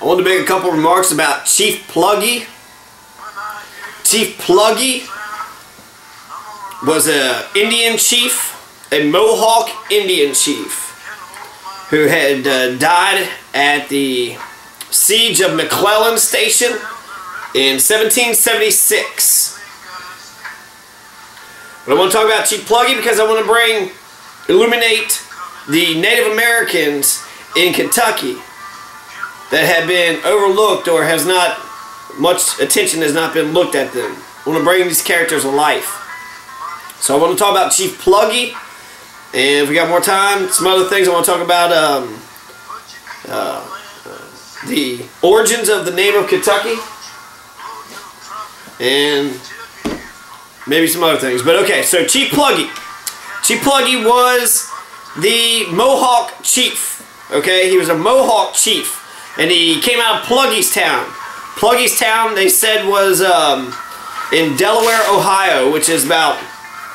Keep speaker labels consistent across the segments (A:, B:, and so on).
A: want to make a couple remarks about Chief Pluggy. Chief Pluggy was an Indian chief, a Mohawk Indian chief, who had died at the siege of McClellan Station in 1776. But I want to talk about Chief Pluggy because I want to illuminate the Native Americans in Kentucky that have been overlooked or has not much attention has not been looked at them. I want to bring these characters to life. So I want to talk about Chief Pluggy, and if we got more time, some other things I want to talk about. The origins of the name of Kentucky, and maybe some other things. But okay, so Chief Pluggy. Chief Pluggy was the Mohawk chief. Okay, he was a Mohawk chief, and he came out of Pluggy's town. Pluggy's town, they said, was in Delaware, Ohio, which is about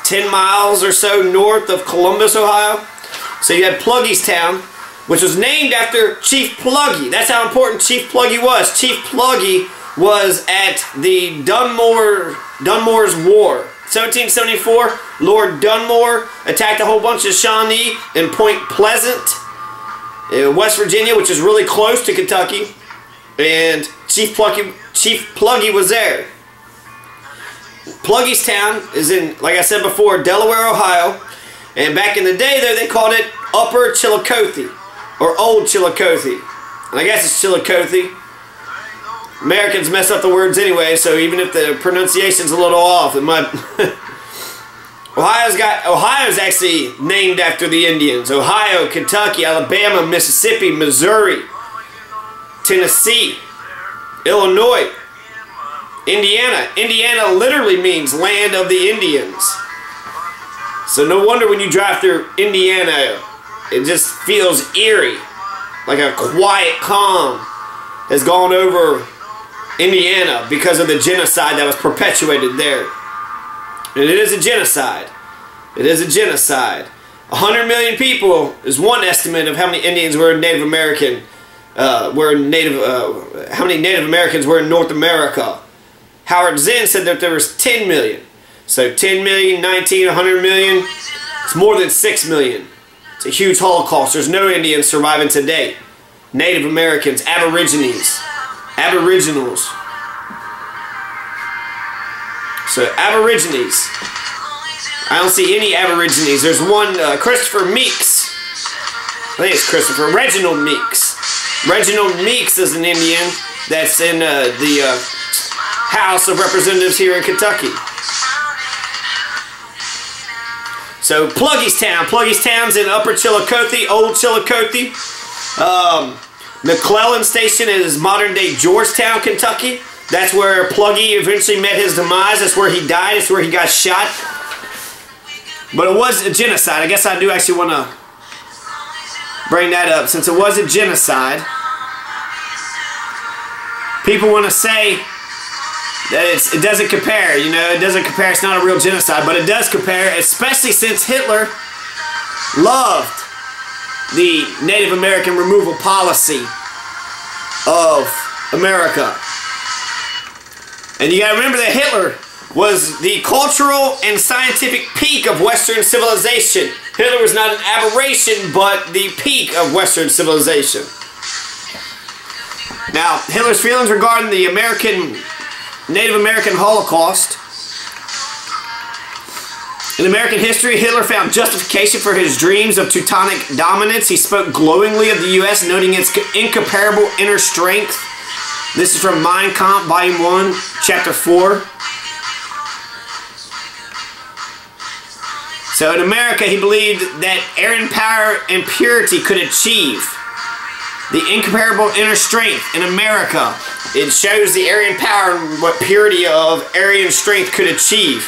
A: 10 miles or so north of Columbus, Ohio. So you had Pluggy's town, which was named after Chief Pluggy. That's how important Chief Pluggy was. Chief Pluggy was at the Dunmore's War. 1774, Lord Dunmore attacked a whole bunch of Shawnee in Point Pleasant, in West Virginia, which is really close to Kentucky. And Chief Pluggy was there. Pluggy's town is in, like I said before, Delaware, Ohio. And back in the day, though, they called it Upper Chillicothe, or Old Chillicothe. And I guess it's Chillicothe. Americans mess up the words anyway, so even if the pronunciation's a little off, it might... Ohio's actually named after the Indians. Ohio, Kentucky, Alabama, Mississippi, Missouri, Tennessee, Illinois, Indiana. Indiana literally means land of the Indians. So no wonder when you drive through Indiana, it just feels eerie. Like a quiet calm has gone over Indiana because of the genocide that was perpetuated there. And it is a genocide. It is a genocide. 100 million people is one estimate of how many Indians were Native American. How many Native Americans were in North America. Howard Zinn said that there was 10 million. So 10 million, 19, 100 million. It's more than 6 million. It's a huge Holocaust. There's no Indians surviving today. Native Americans, Aborigines, Aboriginals. So Aborigines. I don't see any Aborigines. There's one, Christopher Meeks. I think it's Christopher. Reginald Meeks. Reginald Meeks is an Indian that's in the House of Representatives here in Kentucky. So Pluggy's town. Pluggy's town's in Upper Chillicothe, Old Chillicothe. McClellan Station is modern-day Georgetown, Kentucky. That's where Pluggy eventually met his demise. That's where he died. That's where he got shot. But it was a genocide. I guess I do actually want to bring that up. Since it was a genocide, people want to say that it doesn't compare. You know, it doesn't compare. It's not a real genocide. But it does compare, especially since Hitler loved the Native American removal policy of America. And you gotta remember that Hitler was the cultural and scientific peak of Western civilization. Hitler was not an aberration, but the peak of Western civilization. Now, Hitler's feelings regarding the Native American Holocaust. In American history, Hitler found justification for his dreams of Teutonic dominance. He spoke glowingly of the U.S., noting its incomparable inner strength. This is from Mein Kampf, Volume 1, Chapter 4. So in America, he believed that Aryan power and purity could achieve the incomparable inner strength in America. It shows the Aryan power and what purity of Aryan strength could achieve.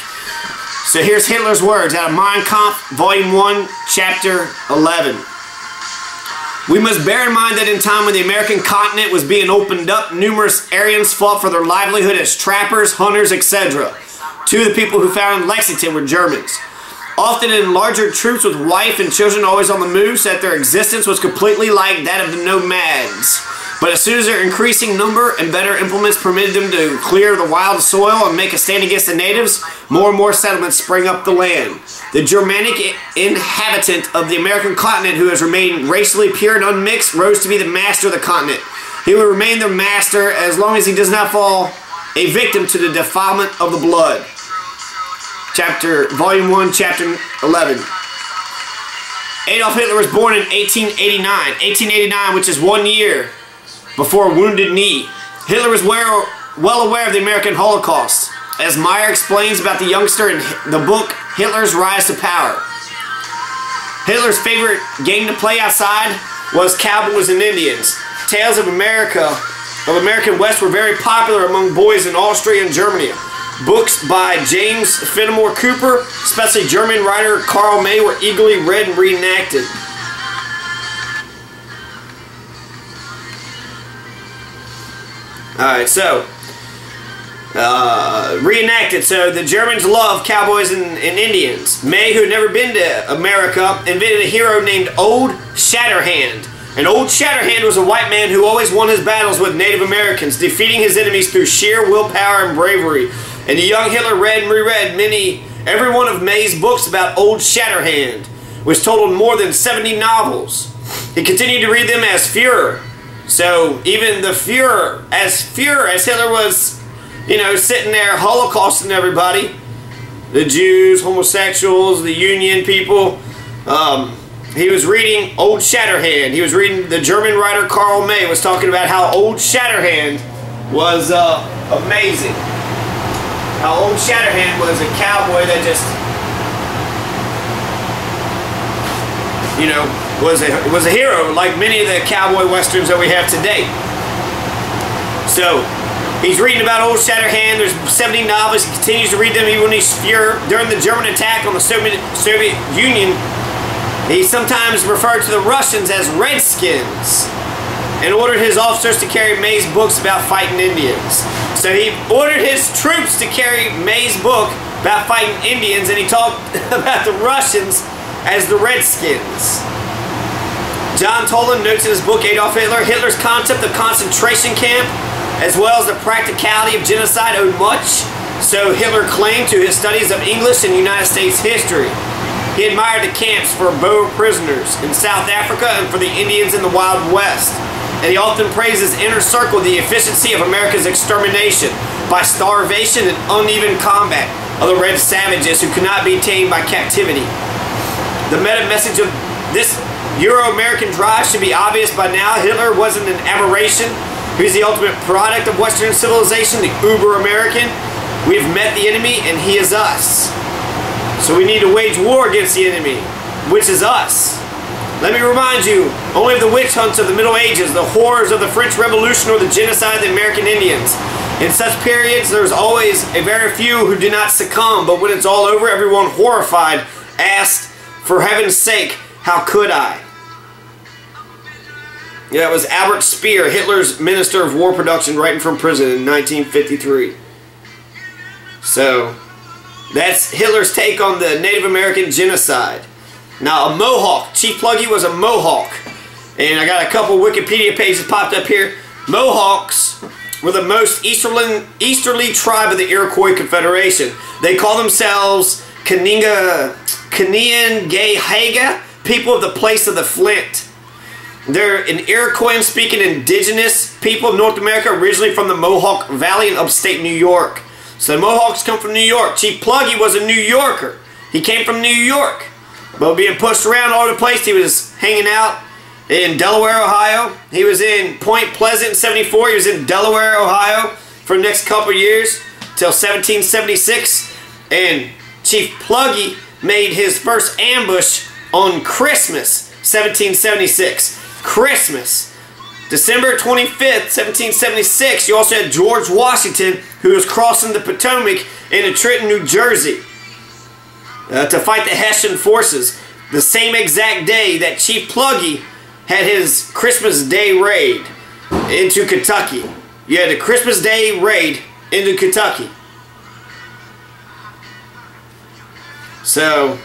A: So here's Hitler's words out of Mein Kampf, Volume 1, Chapter 11. We must bear in mind that in time when the American continent was being opened up, numerous Aryans fought for their livelihood as trappers, hunters, etc. Two of the people who founded Lexington were Germans. Often in larger troops with wife and children always on the move, so that their existence was completely like that of the nomads. But as soon as their increasing number and better implements permitted them to clear the wild soil and make a stand against the natives, more and more settlements sprang up the land. The Germanic inhabitant of the American continent, who has remained racially pure and unmixed, rose to be the master of the continent. He will remain the master as long as he does not fall a victim to the defilement of the blood. Volume 1, Chapter 11. Adolf Hitler was born in 1889, which is 1 year before Wounded Knee. Hitler was well aware of the American Holocaust, as Meyer explains about the youngster in the book Hitler's Rise to Power. Hitler's favorite game to play outside was Cowboys and Indians. Tales of American West were very popular among boys in Austria and Germany. Books by James Fenimore Cooper, especially German writer Karl May, were eagerly read and reenacted. Alright, so reenacted. So the Germans love cowboys and Indians. May, who had never been to America, invented a hero named Old Shatterhand. And Old Shatterhand was a white man who always won his battles with Native Americans, defeating his enemies through sheer willpower and bravery. And the young Hitler read and reread every one of May's books about Old Shatterhand, which totaled more than 70 novels. He continued to read them as Führer. So even the Führer as Hitler was, sitting there holocausting everybody, the Jews, homosexuals, the Union people, he was reading Old Shatterhand. He was reading the German writer Karl May was talking about how Old Shatterhand was amazing. How Old Shatterhand was a cowboy that just, was a hero like many of the cowboy westerns that we have today. So he's reading about Old Shatterhand. There's 70 novels. He continues to read them even when he's during the German attack on the Soviet Union. He sometimes referred to the Russians as Redskins and ordered his officers to carry May's books about fighting Indians. So he ordered his troops to carry May's book about fighting Indians, and he talked about the Russians as the Redskins. John Toland notes in his book Adolf Hitler, Hitler's concept of concentration camp, as well as the practicality of genocide, owed much, so Hitler claimed, to his studies of English and United States history. He admired the camps for Boer prisoners in South Africa and for the Indians in the Wild West. And he often praised his inner circle the efficiency of America's extermination by starvation and uneven combat of the red savages who could not be tamed by captivity. The meta-message of this Euro-American drive should be obvious by now. Hitler wasn't an aberration. He was the ultimate product of Western civilization, the uber-American. We have met the enemy and he is us. So we need to wage war against the enemy, which is us. Let me remind you, only of the witch hunts of the Middle Ages, the horrors of the French Revolution, or the genocide of the American Indians. In such periods, there's always a very few who do not succumb, but when it's all over, everyone horrified asked, for heaven's sake, how could I? Yeah, it was Albert Speer, Hitler's Minister of War Production, writing from prison in 1953. So that's Hitler's take on the Native American genocide. Now, a Mohawk. Chief Pluggy was a Mohawk. And I got a couple Wikipedia pages popped up here. Mohawks were the most easterly tribe of the Iroquois Confederation. They call themselves Kanien'kehá:ka, people of the place of the flint. They're an Iroquois-speaking indigenous people of North America, originally from the Mohawk Valley in upstate New York. So the Mohawks come from New York. Chief Pluggy was a New Yorker. He came from New York. But being pushed around all over the place, he was hanging out in Delaware, Ohio. He was in Point Pleasant in 74. He was in Delaware, Ohio for the next couple of years till 1776. And Chief Pluggy made his first ambush on Christmas, 1776. Christmas. December 25th, 1776, you also had George Washington, who was crossing the Potomac into Trenton, New Jersey, to fight the Hessian forces. The same exact day that Chief Pluggy had his Christmas Day raid into Kentucky. You had a Christmas Day raid into Kentucky. So,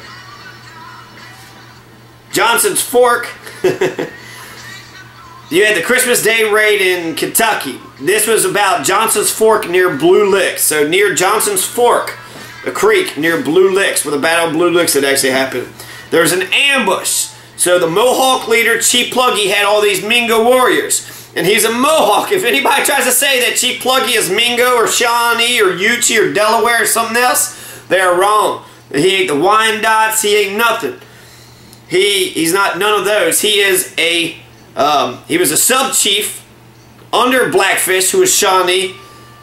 A: you had the Christmas Day raid in Kentucky. This was about Johnson's Fork near Blue Licks. So near Johnson's Fork, a creek near Blue Licks, where the Battle of Blue Licks had actually happened. There was an ambush. So the Mohawk leader, Chief Pluggy, had all these Mingo warriors. And he's a Mohawk. If anybody tries to say that Chief Pluggy is Mingo or Shawnee or Yuchi or Delaware or something else, they are wrong. He ain't the Wyandottes. He ain't nothing. He's not none of those. He is a he was a sub-chief under Blackfish, who was Shawnee,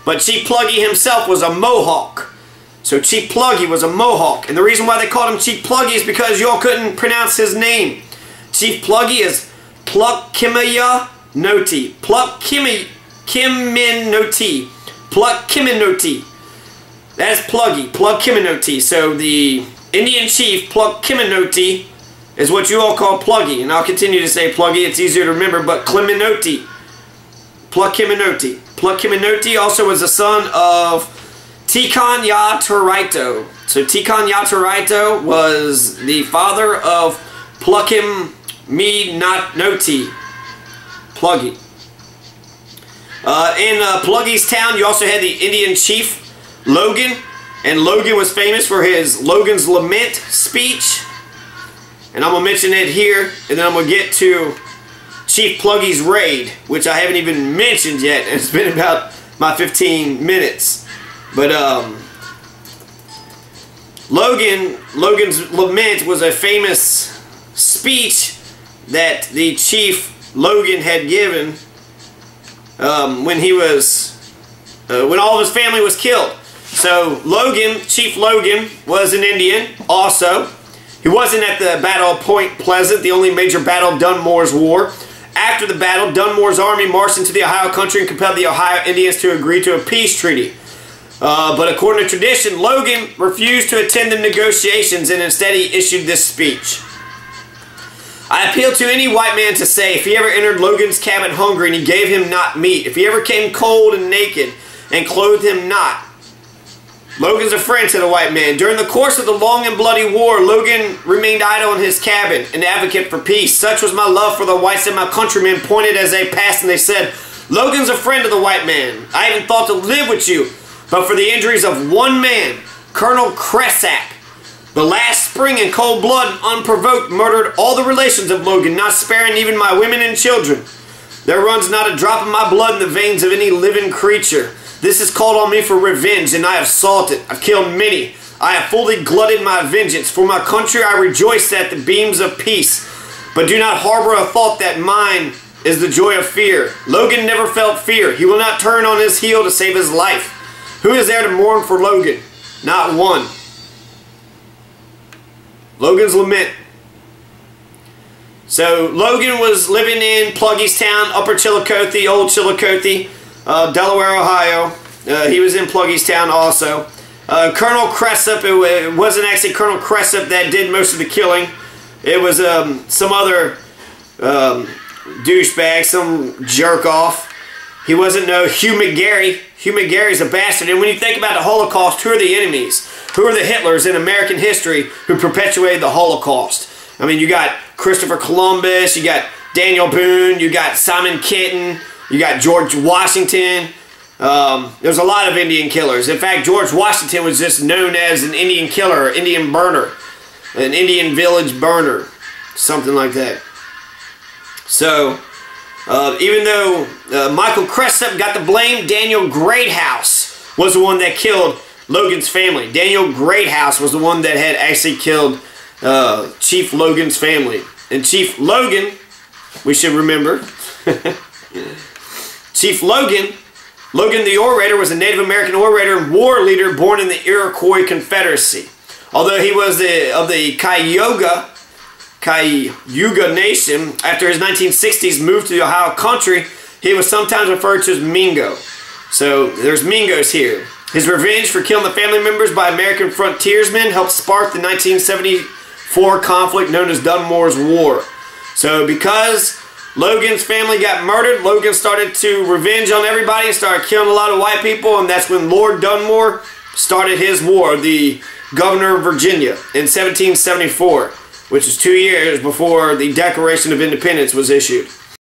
A: but Chief Pluggy himself was a Mohawk. So Chief Pluggy was a Mohawk. And the reason why they called him Chief Pluggy is because y'all couldn't pronounce his name. Chief Pluggy is Pluckkiminoti. Pluckkiminoti. That's Pluggy. Pluckkiminoti. So the Indian chief, Pluckkiminoti, is what you all call Pluggy. And I'll continue to say Pluggy. It's easier to remember, but Kliminoti. Pluckkiminoti. Pluckkiminoti also was the son of Tikon Yaturito. So Tikon Yaturito was the father of Pluckim Noti. Pluggy. In Pluggy's town, you also had the Indian chief, Logan. And Logan was famous for his Logan's Lament speech. And I'm going to mention it here, and then I'm going to get to Chief Pluggy's raid, which I haven't even mentioned yet. And it's been about my 15 minutes. But Logan's Lament was a famous speech that the Chief Logan had given when he was when all of his family was killed. So Logan, Chief Logan, was an Indian also. He wasn't at the Battle of Point Pleasant, the only major battle of Dunmore's War. After the battle, Dunmore's army marched into the Ohio country and compelled the Ohio Indians to agree to a peace treaty. But according to tradition, Logan refused to attend the negotiations, and instead he issued this speech. I appeal to any white man to say, if he ever entered Logan's cabin hungry and he gave him not meat, if he ever came cold and naked and clothed him not. Logan's a friend to the white man. During the course of the long and bloody war, Logan remained idle in his cabin, an advocate for peace. Such was my love for the whites that my countrymen pointed as they passed, and they said, Logan's a friend of the white man. I even thought to live with you, but for the injuries of one man, Colonel Cresap. The last spring in cold blood, unprovoked, murdered all the relations of Logan, not sparing even my women and children. There runs not a drop of my blood in the veins of any living creature. This is called on me for revenge, and I have sought it. I've killed many. I have fully glutted my vengeance. For my country I rejoice at the beams of peace, but do not harbor a thought that mine is the joy of fear. Logan never felt fear. He will not turn on his heel to save his life. Who is there to mourn for Logan? Not one. Logan's Lament. So Logan was living in Pluggy's town, Upper Chillicothe, Old Chillicothe, Delaware, Ohio. He was in Pluggy's town also. Colonel Cresap, it wasn't actually Colonel Cresap that did most of the killing. It was some other douchebag, some jerk off. He wasn't no Hugh McGarry. Hugh McGarry's a bastard. And when you think about the Holocaust, who are the enemies? Who are the Hitlers in American history who perpetuated the Holocaust? I mean, you got Christopher Columbus, you got Daniel Boone, you got Simon Kenton, you got George Washington. There's a lot of Indian killers. In fact, George Washington was just known as an Indian killer, Indian burner, an Indian village burner, something like that. So, even though Michael Cresap got the blame, Daniel Greathouse was the one that killed Logan's family. Daniel Greathouse was the one that had actually killed Chief Logan's family. And Chief Logan, we should remember, Chief Logan the orator, was a Native American orator and war leader born in the Iroquois Confederacy. Although he was of the Cayuga Nation, after his 1960s move to the Ohio country, he was sometimes referred to as Mingo. So there's Mingos here. His revenge for killing the family members by American frontiersmen helped spark the 1974 conflict known as Dunmore's War. So because Logan's family got murdered, Logan started to revenge on everybody and started killing a lot of white people, and that's when Lord Dunmore started his war, the governor of Virginia, in 1774, which is 2 years before the Declaration of Independence was issued.